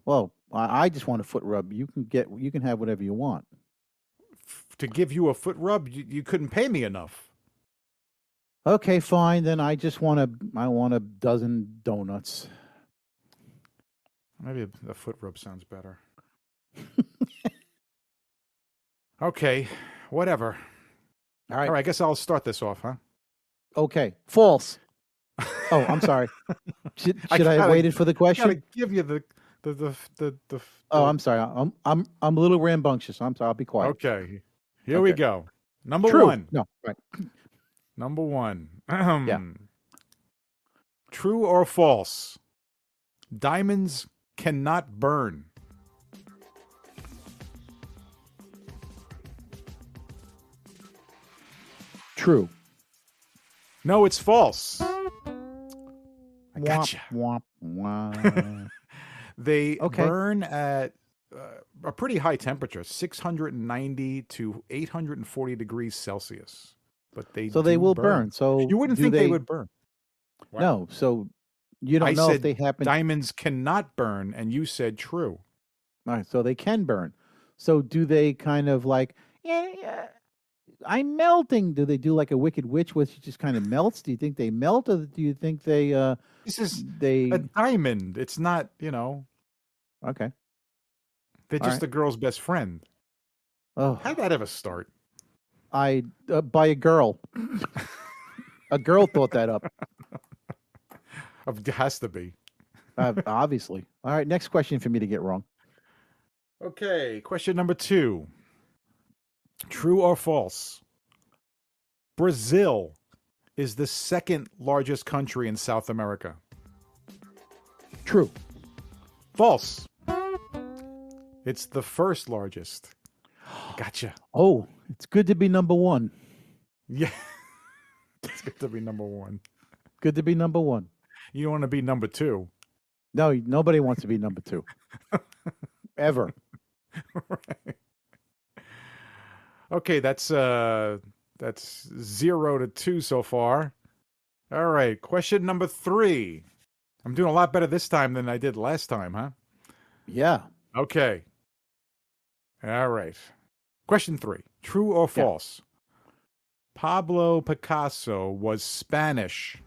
Well, I just want a foot rub. You can have whatever you want. To give you a foot rub, you couldn't pay me enough. Okay, fine. Then I want a dozen donuts. Maybe a foot rub sounds better. Okay, whatever. All right. I guess I'll start this off, huh? Okay, false. Oh, I'm sorry. Should I have waited for the question? I gotta give you the Oh, I'm sorry. I'm a little rambunctious. I'm sorry. I'll be quiet. Okay. Here we Okay. go. Number True. one. No, right. Number one. Yeah. True or false? Diamonds cannot burn. True. No, it's false. I Womp, gotcha. womp, womp. They Okay. burn at a pretty high temperature, 690 to 840 degrees Celsius. But they So they do will burn. So you wouldn't do think they would burn. Wow. No. So you don't I know said if they happen. diamonds cannot burn, and you said true. All right, so they can burn. So do they kind of like, yeah, I'm melting? Do they do like a Wicked Witch, which just kind of melts? Do you think they melt, or do you think they This is they? a diamond. It's not, Okay. they're All just right. the girl's best friend. Oh, How'd that ever start? by a girl. A girl thought that up. It has to be. Obviously. All right. Next question for me to get wrong. Okay, question number 2. True or false? Brazil is the second largest country in South America. True. False. It's the first largest. Gotcha. Oh, it's good to be number one. Yeah. It's good to be number 1. Good to be number one. You don't want to be number 2. No, nobody wants to be number 2. Ever. Right. Okay, that's 0 to 2 so far. All right, question number 3. I'm doing a lot better this time than I did last time, huh? Yeah. Okay. All right. Question 3. True or Yeah. false? Pablo Picasso was Spanish.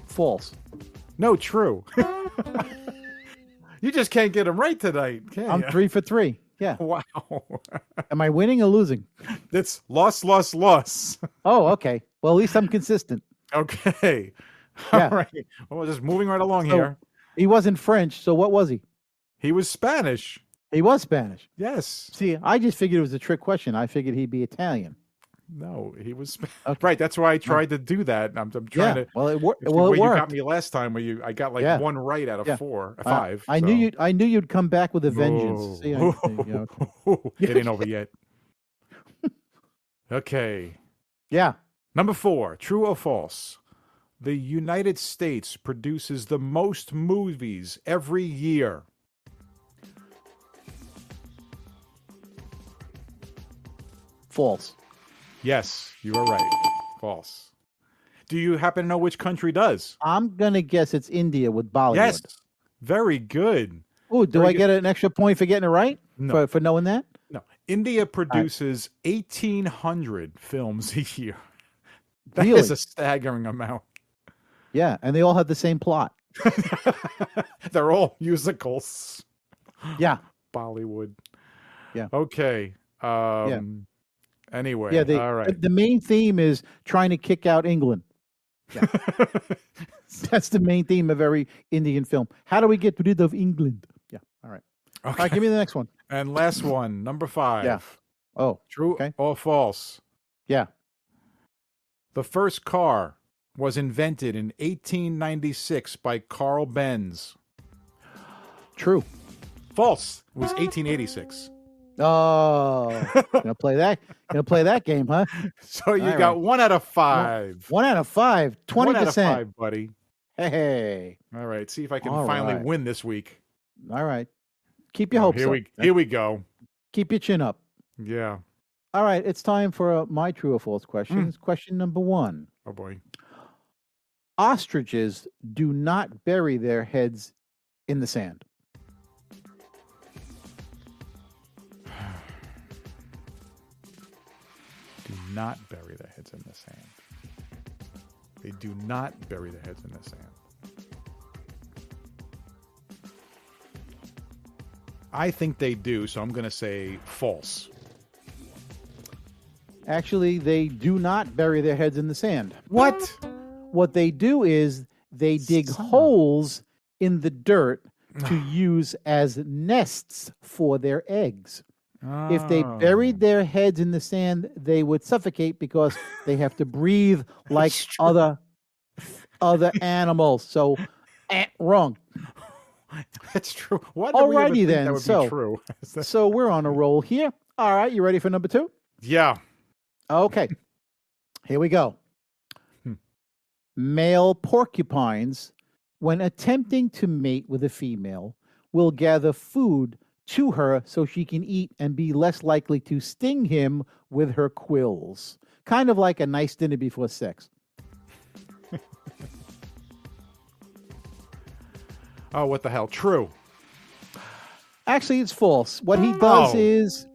False. No, true. You just can't get them right tonight, can I'm you? 3 for 3. Yeah. Wow. Am I winning or losing? It's loss, loss, loss. Oh, okay. Well, at least I'm consistent. Okay. Yeah. All right. Well, just moving right along So- here. He wasn't French, so what was he? He was Spanish. He was Spanish. Yes. See, I just figured it was a trick question. I figured he'd be Italian. No, he was. Okay. Right. That's why I tried to do that. I'm trying to. Well, it it's the well, way it you got worked. me last time, where I got like Yeah. 1 right out of Yeah. 4, I- 5. I so. knew you'd come back with a vengeance. See, It ain't over yet. Okay. Yeah. Number 4. True or false? The United States produces the most movies every year. False. Yes, you are right. False. Do you happen to know which country does? I'm gonna guess it's India with Bollywood. Yes. Very good. Oh, do Very I good. get an extra point for getting it right? No. For knowing that? No. India produces 1,800 films a year. That is Really? a staggering amount. Yeah, and they all have the same plot. They're all musicals. Yeah. Bollywood. Yeah. Okay. Anyway. Yeah, all right. the main theme is trying to kick out England. Yeah. That's the main theme of every Indian film. How do we get rid of England? Yeah. All right. All right, give me the next one. And last one, number 5. Yeah. Oh, True okay. or false? Yeah. The first car was invented in 1896 by Carl Benz. True. False. It was 1886. Oh, gonna play that game, huh? So you All got right. 1 out of 5. 1 out of 5, 20%. 1 out of 5, buddy. Hey. All right. See if I can All finally right. win this week. All right. Keep your Oh, hopes here up. Here we go. Keep your chin up. Yeah. All right, it's time for my true or false questions. Question number 1. Oh boy. Ostriches do not bury their heads in the sand. Do not bury their heads in the sand. They do not bury their heads in the sand. I think they do, so I'm going to say false. Actually, they do not bury their heads in the sand. What? What they do is they dig Son. holes in the dirt to use as nests for their eggs. If they buried their heads in the sand, they would suffocate because they have to breathe like other animals. So, wrong. That's true. Why did we ever Alrighty think then. that would So, be true? so we're on a roll here. All right, you ready for number 2? Yeah. Okay. Here we go. Male porcupines, when attempting to mate with a female, will gather food to her so she can eat and be less likely to sting him with her quills. Kind of like a nice dinner before sex. Oh, what the hell? True. Actually, it's false. What he does is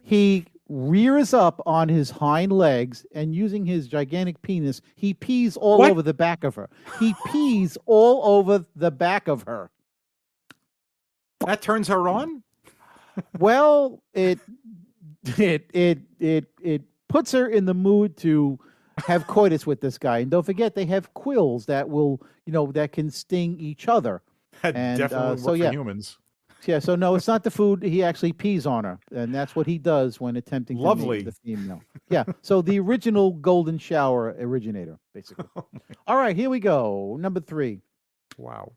he rears up on his hind legs and using his gigantic penis, he pees all over the back of her. He pees all over the back of her. That turns her on? Well, it puts her in the mood to have coitus with this guy. And don't forget, they have quills that will, that can sting each other. That definitely work for humans. Yeah, so no, it's not the food. He actually pees on her, and that's what he does when attempting to mate with the female. Yeah, so the original golden shower originator, basically. All right, here we go. Number 3. Wow.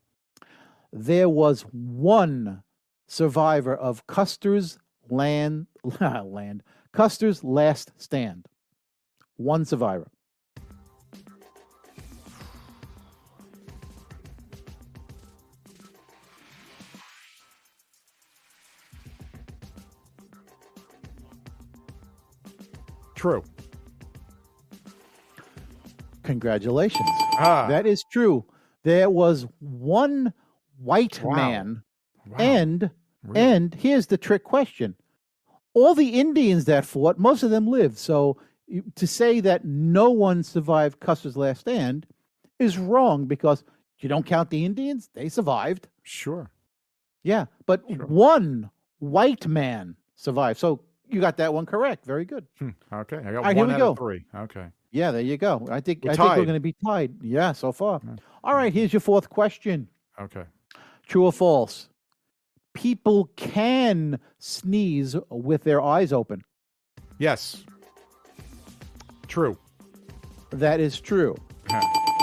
There was one survivor of Custer's Custer's last stand. One survivor. True. Congratulations. That is true. There was one white man. And here's the trick question. All the Indians that fought, most of them lived. So to say that no one survived Custer's last stand is wrong because you don't count the Indians. They survived. Sure. Yeah, but one white man survived. So you got that one correct. Very good. Okay, I got right, one out of 3. Okay. Yeah, there you go. I think we're tied. going to be tied. Yeah, so far. All right, here's your 4th question. Okay. True or false? People can sneeze with their eyes open. Yes. True. That is true.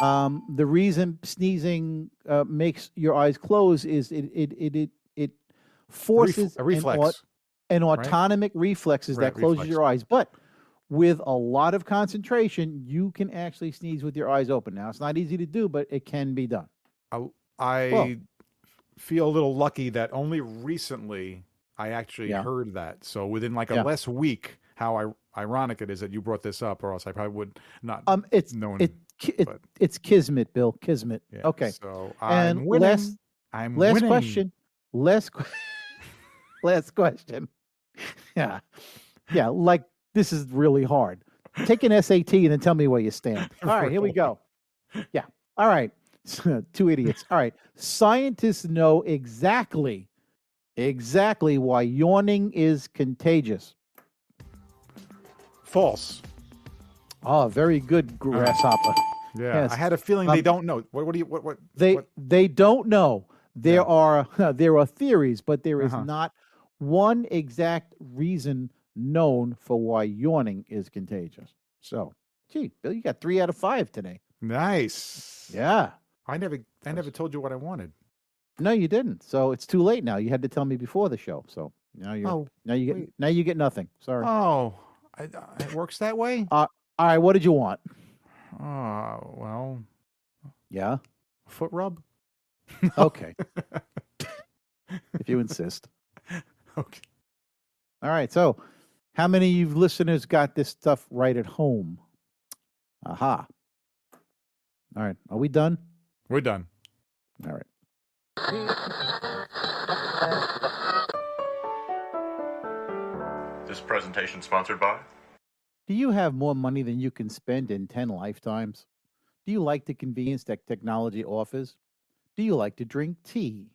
The reason sneezing makes your eyes close is it forces a reflex. An autonomic reflexes that closes your eyes. But with a lot of concentration, you can actually sneeze with your eyes open. Now, it's not easy to do, but it can be done. I feel a little lucky that only recently I actually heard that. So within like a less week, how ironic it is that you brought this up, or else I probably would not known. It's kismet, Bill. Kismet. Yeah, okay. So and I'm winning. Last question. Last question. Yeah. Like this is really hard. Take an SAT and then tell me where you stand. All right, here we go. Yeah. All right. 2 idiots. All right. Scientists know exactly why yawning is contagious. False. Oh, very good, grasshopper. Yeah, yes. I had a feeling they don't know. What? They don't know. There are theories, but there is not one exact reason known for why yawning is contagious. So, gee, Bill, you got 3 out of 5 today. Nice. Yeah. I never told you what I wanted. No, you didn't. So it's too late now. You had to tell me before the show. So now you get nothing. Sorry. Oh, it works that way. All right. What did you want? Well. Yeah. Foot rub. Okay. If you insist. Okay. All right. So, how many of you listeners got this stuff right at home? Aha. All right. Are we done? We're done. All right. This presentation sponsored by? Do you have more money than you can spend in 10 lifetimes? Do you like the convenience that technology offers? Do you like to drink tea?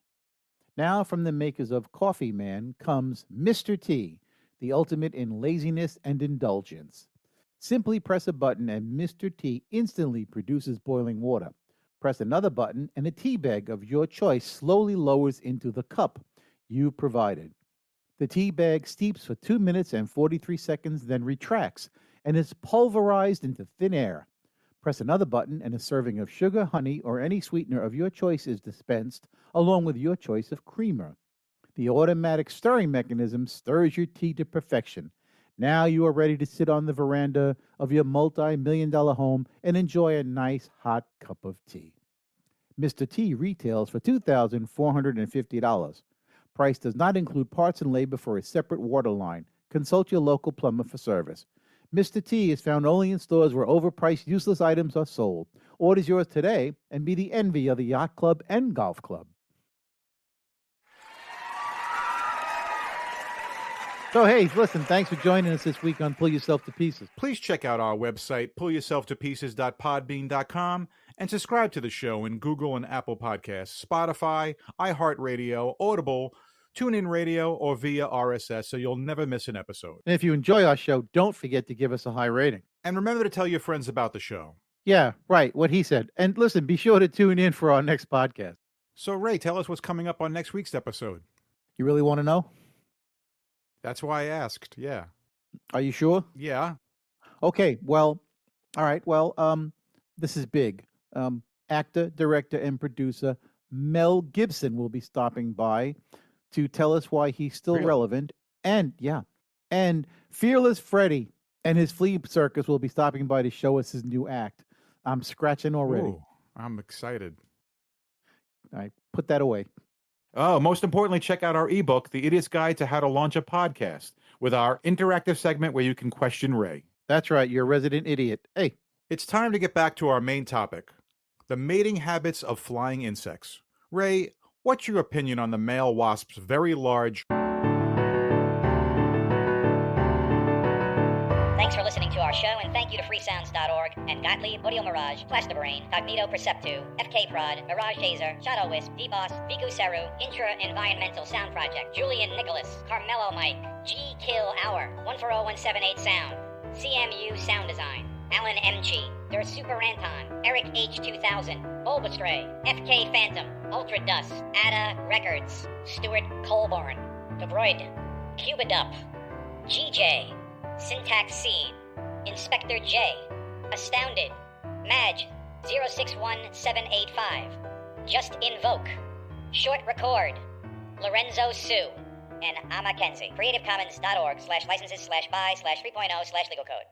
Now, from the makers of Coffee Man comes Mr. T, the ultimate in laziness and indulgence. Simply press a button and Mr. T instantly produces boiling water. Press another button, and a tea bag of your choice slowly lowers into the cup you provided. The tea bag steeps for 2 minutes and 43 seconds, then retracts and is pulverized into thin air. Press another button, and a serving of sugar, honey, or any sweetener of your choice is dispensed, along with your choice of creamer. The automatic stirring mechanism stirs your tea to perfection. Now you are ready to sit on the veranda of your multi-million-dollar home and enjoy a nice hot cup of tea. Mr. T retails for $2,450. Price does not include parts and labor for a separate water line. Consult your local plumber for service. Mr. T is found only in stores where overpriced, useless items are sold. Order yours today and be the envy of the yacht club and golf club. So, hey, listen, thanks for joining us this week on Pull Yourself to Pieces. Please check out our website, pullyourselftopieces.podbean.com, and subscribe to the show in Google and Apple Podcasts, Spotify, iHeartRadio, Audible, TuneIn Radio, or via RSS, so you'll never miss an episode. And if you enjoy our show, don't forget to give us a high rating. And remember to tell your friends about the show. Yeah, right, what he said. And listen, be sure to tune in for our next podcast. So, Ray, tell us what's coming up on next week's episode. You really want to know? That's why I asked, yeah. Are you sure? Yeah. Okay, well, all right, well, this is big. Actor, director, and producer Mel Gibson will be stopping by to tell us why he's still relevant. And, and Fearless Freddy and his flea circus will be stopping by to show us his new act. I'm scratching already. Ooh, I'm excited. All right, put that away. Oh, most importantly, check out our ebook, The Idiot's Guide to How to Launch a Podcast, with our interactive segment where you can question Ray. That's right, you're a resident idiot. Hey. It's time to get back to our main topic, the mating habits of flying insects. Ray, what's your opinion on the male wasp's very large... Thanks for listening to our show, and thank you to freesounds.org and Gottlieb, Audio Mirage, Plastibrain, Cognito Perceptu, FK Prod, Mirage Taser, Shadow Wisp, DBoss, Viku Seru, Intra Environmental Sound Project, Julian Nicholas, Carmelo Mike, G Kill Hour, 140-178 Sound, CMU Sound Design, Alan M.G., Der Super Anton, Eric H2000, Bulbastray, FK Phantom, Ultra Dust, Ada Records, Stuart Colborn, Debroid, Cubidup, GJ, Syntax Seed, Inspector J, Astounded, Madge 061785, Just Invoke, Short Record, Lorenzo Sue, and I'm Mackenzie. CreativeCommons.org/licenses/by/3.0/legal code.